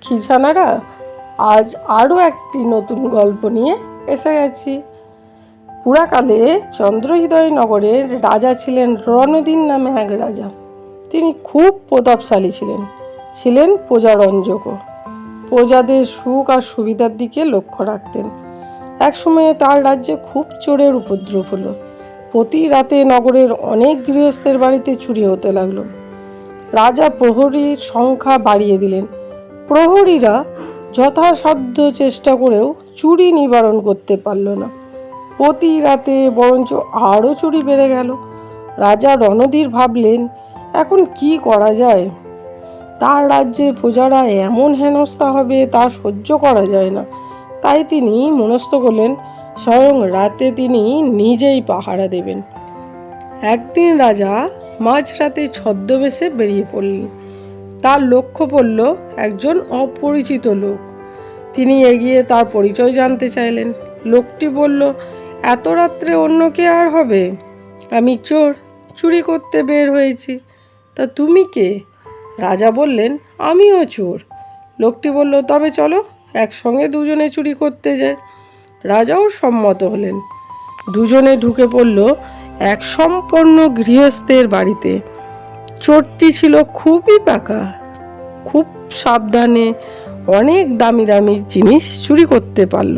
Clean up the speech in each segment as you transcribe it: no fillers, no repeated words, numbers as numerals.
লক্ষ্মী ছানারা, আজ আরও একটি নতুন গল্প নিয়ে এসে গেছি। পুরাকালে চন্দ্রহৃদয় নগরের রাজা ছিলেন রণদীন নামে এক রাজা। তিনি খুব প্রতাপশালী ছিলেন, ছিলেন প্রজারঞ্জকও। প্রজাদের সুখ আর সুবিধার দিকে লক্ষ্য রাখতেন। এক সময়ে তার রাজ্যে খুব চোরের উপদ্রব হলো। প্রতি রাতে নগরের অনেক গৃহস্থের বাড়িতে চুরি হতে লাগলো। রাজা প্রহরীর সংখ্যা বাড়িয়ে দিলেন। প্রহরীরা যথাসাধ্য চেষ্টা করেও চুরি নিবারণ করতে পারল না। প্রতি রাতে বরঞ্চ আরও চুরি বেড়ে গেল। রাজা রণধীর ভাবলেন, এখন কি করা যায়? তার রাজ্যে প্রজারা এমন হেনস্থা হবে তা সহ্য করা যায় না। তাই তিনি মনস্থ করলেন, স্বয়ং রাতে তিনি নিজেই পাহারা দেবেন। একদিন রাজা মাঝরাতে ছদ্মবেশে বেরিয়ে পড়লেন। তার লক্ষ্য পড়ল একজন অপরিচিত লোক। তিনি এগিয়ে তার পরিচয় জানতে চাইলেন। লোকটি বলল, এত রাত্রে অন্য কে আর হবে? আমি চোর, চুরি করতে বের হয়েছি। তা তুমি কে? রাজা বললেন, আমিও চোর। লোকটি বলল, তবে চলো একসঙ্গে দুজনে চুরি করতে যায়। রাজাও সম্মত হলেন। দুজনে ঢুকে পড়ল এক সম্পন্ন গৃহস্থের বাড়িতে। চোরটি ছিল খুবই পাকা, খুব সাবধানে অনেক দামি দামি জিনিস চুরি করতে পারল।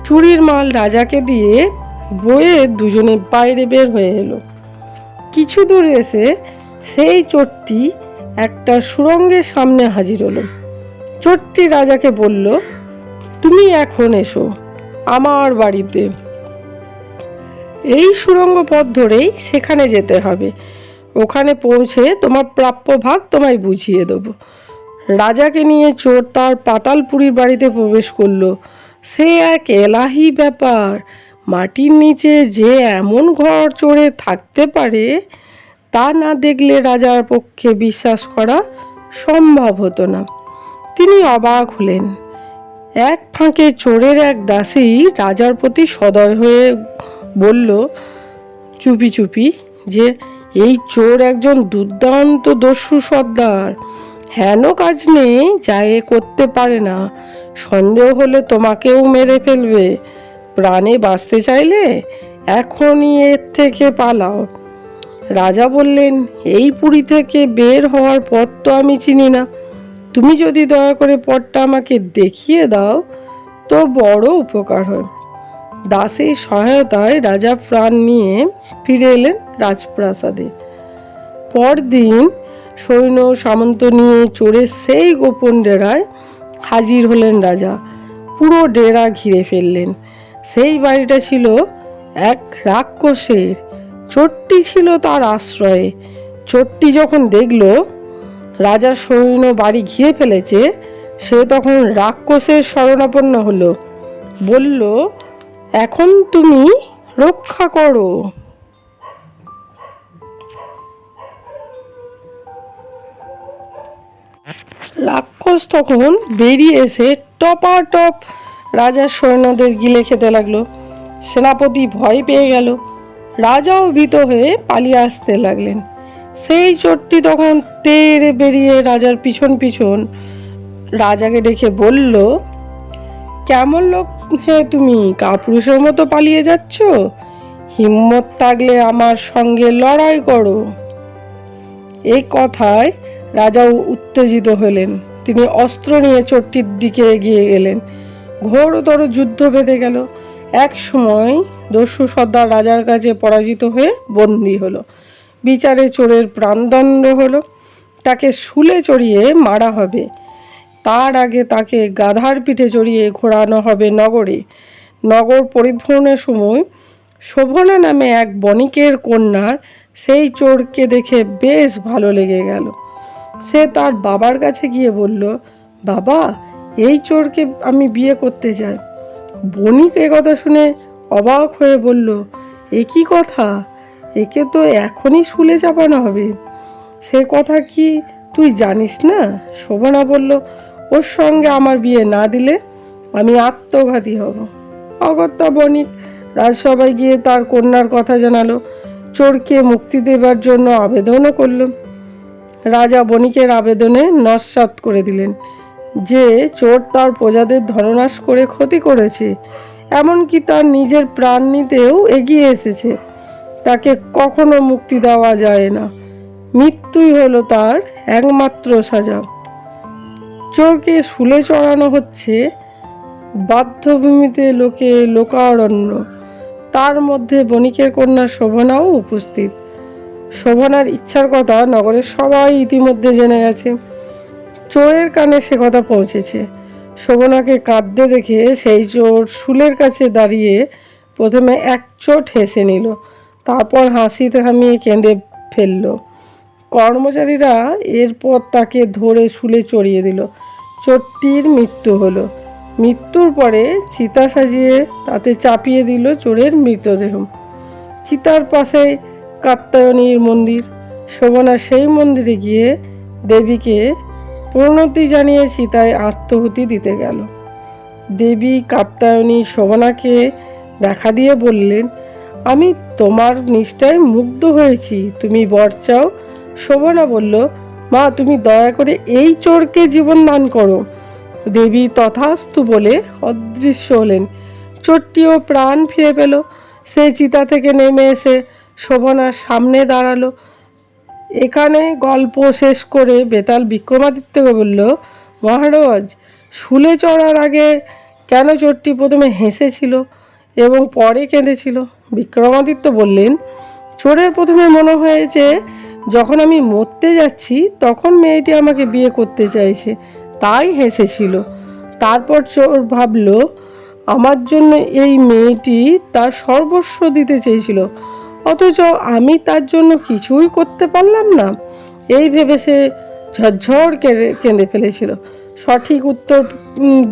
চুরির মাল রাজাকে দিয়ে বয়ে দুজনে বাইরে বের হয়ে এলো। কিছু দূর এসে সেই চোরটি একটা সুড়ঙ্গের সামনে হাজির হলো। চোরটি রাজাকে বলল, তুমি এখন এসো আমার বাড়িতে। এই সুড়ঙ্গ পথ ধরেই সেখানে যেতে হবে। ওখানে পৌঁছে তোমার প্রাপ্য ভাগ তোমায় বুঝিয়ে দেবো। রাজাকে নিয়ে চোর তার পাতালপুরীর বাড়িতে প্রবেশ করলো। সে এক এলাহি ব্যাপার। মাটির নিচে যে এমন ঘর চোরে থাকতে পারে তা না দেখলে রাজার পক্ষে বিশ্বাস করা সম্ভব হতো না। তিনি অবাক হলেন। এক ফাঁকে চোরের এক দাসী রাজার প্রতি সদয় হয়ে বলল চুপি চুপি যে, এই চোর একজন দুর্দান্ত দস্যু সর্দার। হেন কাজ নেই যা এ করতে পারে না। সন্দেহ হলে তোমাকেও মেরে ফেলবে। প্রাণে বাঁচতে চাইলে এখনই এর থেকে পালাও। রাজা বললেন, এই পুরী থেকে বের হওয়ার পথ তো আমি চিনি না। তুমি যদি দয়া করে পথটা আমাকে দেখিয়ে দাও তো বড় উপকার হয়। দাসীর সহায়তায় রাজা প্রাণ নিয়ে ফিরে এলেন রাজপ্রাসাদে। পরদিন সৈন্য সামন্ত নিয়ে চোরের সেই গোপন ডেরায় হাজির হলেন রাজা। পুরো ডেরা ঘিরে ফেললেন। সেই বাড়িটা ছিল এক রাক্ষসের। চোরটি ছিল তার আশ্রয়ে। চোরটি যখন দেখল রাজার সৈন্য বাড়ি ঘিরে ফেলেছে, সে তখন রাক্ষসের শরণাপন্ন হলো। বলল, এখন তুমি রক্ষা করো। রাক্ষস তখন বেরিয়ে এসে টপাটপ রাজার সৈন্যদের গিলে খেতে লাগলো। সেনাপতি ভয় পেয়ে গেল। রাজাও ভীত হয়ে পালিয়ে আসতে লাগলেন। সেই চোরটি তখন তেড়ে বেরিয়ে রাজার পিছন পিছন রাজাকে দেখে বলল, কেমন লোক হে তুমি? কাপুরুষের মতো পালিয়ে যাচ্ছ? হিম্মত থাকলে আমার সঙ্গে লড়াই করো। এই কথায় রাজাও উত্তেজিত হলেন। তিনি অস্ত্র নিয়ে চোরটির দিকে এগিয়ে গেলেন। ঘোরতর যুদ্ধ বেঁধে গেল। এক সময় দস্যু সর্দার রাজার কাছে পরাজিত হয়ে বন্দী হলো। বিচারে চোরের প্রাণদণ্ড হলো। তাকে শুলে চড়িয়ে মারা হবে। তার আগে তাকে গাধার পিঠে চড়িয়ে ঘোরানো হবে নগরে। নগর পরিভ্রমণের সময় শোভনা নামে এক বণিকের কন্যার সেই চোরকে দেখে বেশ ভালো লেগে গেল। সে তার বাবার কাছে গিয়ে বলল, বাবা, এই চোরকে আমি বিয়ে করতে চাই। বণিক এ কথা শুনে অবাক হয়ে বলল, এ কি কথা? একে তো এখনই শুলে চাপানো হবে। সে কথা কি তুই জানিস না? শোভনা বলল, ওর সঙ্গে আমার বিয়ে না দিলে আমি আত্মঘাতী হব। অগত্যা বণিক রাজসভায় গিয়ে তার কন্যার কথা জানালো। চোরকে মুক্তি দেবার জন্য আবেদনও করল। রাজা বণিকের আবেদনে নস্যাৎ করে দিলেন। যে চোর তার প্রজাদের ধননাশ করে ক্ষতি করেছে, এমনকি তার নিজের প্রাণ নিতেও এগিয়ে এসেছে, তাকে কখনো মুক্তি দেওয়া যায় না। মৃত্যুই হলো তার একমাত্র সাজা। চোরকে শুলে চড়ানো হচ্ছে বাধ্যভূমিতে, লোকে লোকারণ্য। তার মধ্যে বণিকের কন্যা শোভনাও উপস্থিত। শোভনার ইচ্ছার কথা নগরের সবাই ইতিমধ্যে জেনে গেছে। চোরের কানে সে কথা পৌঁছেছে। শোভনাকে কাঁদতে দেখে সেই চোর শুলের কাছে দাঁড়িয়ে প্রথমে এক চোট হেসে নিল, তারপর হাসি থামিয়ে কেঁদে ফেলল। কর্মচারীরা এরপর তাকে ধরে শুলে চড়িয়ে দিল। চোরটির মৃত্যু হলো। মৃত্যুর পরে চিতা সাজিয়ে তাতে চাপিয়ে দিল চোরের মৃতদেহ। চিতার পাশে কাত্যায়নীর মন্দির। শোভনা সেই মন্দিরে গিয়ে দেবীকে প্রণতি জানিয়ে চিতায় আত্মাহুতি দিতে গেল। দেবী কাত্যায়নী শোভনাকে দেখা দিয়ে বললেন, আমি তোমার নিষ্ঠায় মুগ্ধ হয়েছি, তুমি বর চাও। শোভনা বলল, মা তুমি দয়া করে এই চোরকে জীবন দান করো। দেবী তথাস্তু বলে অদৃশ্য হলেন। চোরটিও প্রাণ ফিরে পেল। সে চিতা থেকে নেমে এসে শোভনার সামনে দাঁড়ালো। এখানে গল্প শেষ করে বেতাল বিক্রমাদিত্যকে বলল, মহারাজ, শুলে চড়ার আগে কেন চোরটি প্রথমে হেসেছিল এবং পরে কেঁদেছিল? বিক্রমাদিত্য বললেন, চোরের প্রথমে মনে হয়েছে যখন আমি মরতে যাচ্ছি তখন মেয়েটি আমাকে বিয়ে করতে চাইছে, তাই হেসেছিল। তারপর চোর ভাবল আমার জন্য এই মেয়েটি তার সর্বস্ব দিতে চেয়েছিল, অথচ আমি তার জন্য কিছুই করতে পারলাম না। এই ভেবে সে ঝরঝর কেঁদে ফেলেছিল। সঠিক উত্তর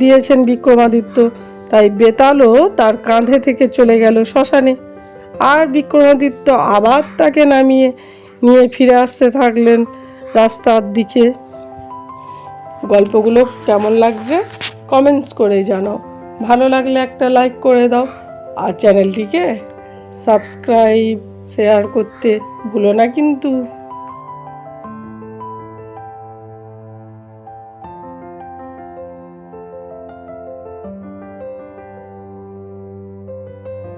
দিয়েছেন বিক্রমাদিত্য। তাই বেতালও তার কাঁধে থেকে চলে গেল শ্মশানে। আর বিক্রমাদিত্য আবার তাকে নামিয়ে নিয়ে ফিরে আসতে থাকলেন রাস্তার দিকে। গল্পগুলো কেমন লাগছে কমেন্টস করে জানাও। ভালো লাগলে একটা লাইক করে দাও, আর চ্যানেলটিকে সাবস্ক্রাইব শেয়ার করতে ভুলো না কিন্তু।